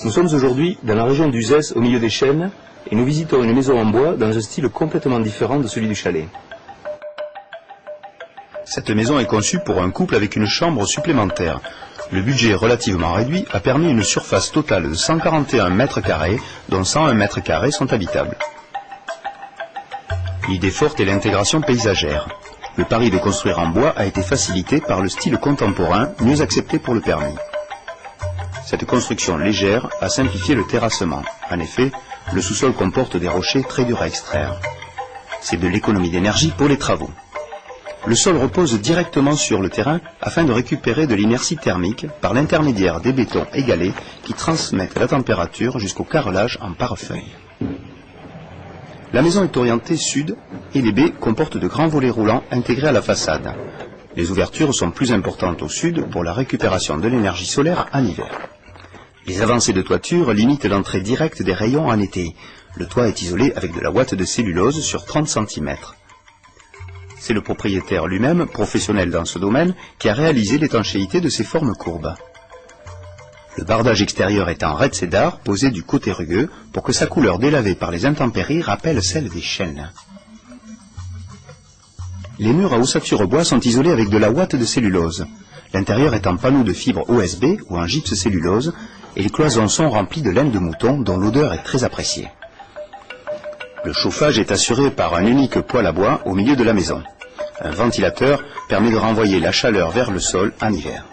Nous sommes aujourd'hui dans la région d'Uzès, au milieu des chênes, et nous visitons une maison en bois dans un style complètement différent de celui du chalet. Cette maison est conçue pour un couple avec une chambre supplémentaire. Le budget relativement réduit a permis une surface totale de 141 mètres carrés, dont 101 mètres carrés sont habitables. L'idée forte est l'intégration paysagère. Le pari de construire en bois a été facilité par le style contemporain, mieux accepté pour le permis. Cette construction légère a simplifié le terrassement. En effet, le sous-sol comporte des rochers très durs à extraire. C'est de l'économie d'énergie pour les travaux. Le sol repose directement sur le terrain afin de récupérer de l'inertie thermique par l'intermédiaire des bétons égalés qui transmettent la température jusqu'au carrelage en pare-feuille. La maison est orientée sud et les baies comportent de grands volets roulants intégrés à la façade. Les ouvertures sont plus importantes au sud pour la récupération de l'énergie solaire en hiver. Les avancées de toiture limitent l'entrée directe des rayons en été. Le toit est isolé avec de la ouate de cellulose sur 30 cm. C'est le propriétaire lui-même, professionnel dans ce domaine, qui a réalisé l'étanchéité de ces formes courbes. Le bardage extérieur est en red cédar posé du côté rugueux pour que sa couleur délavée par les intempéries rappelle celle des chênes. Les murs à ossature bois sont isolés avec de la ouate de cellulose. L'intérieur est en panneau de fibre OSB ou en gypse cellulose et les cloisons sont remplies de laine de mouton dont l'odeur est très appréciée. Le chauffage est assuré par un unique poêle à bois au milieu de la maison. Un ventilateur permet de renvoyer la chaleur vers le sol en hiver.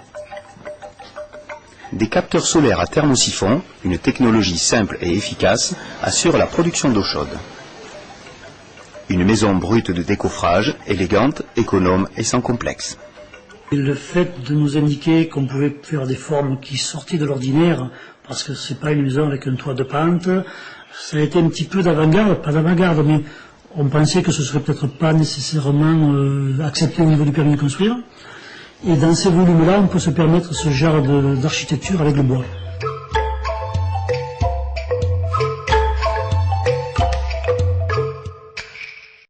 Des capteurs solaires à thermosiphon, une technologie simple et efficace, assurent la production d'eau chaude. Une maison brute de décoffrage, élégante, économe et sans complexe. Le fait de nous indiquer qu'on pouvait faire des formes qui sortaient de l'ordinaire, parce que c'est pas une maison avec un toit de pente, ça a été un petit peu d'avant-garde, pas d'avant-garde, mais on pensait que ce serait peut-être pas nécessairement accepté au niveau du permis de construire. Et dans ces volumes-là, on peut se permettre ce genre d'architecture avec le bois.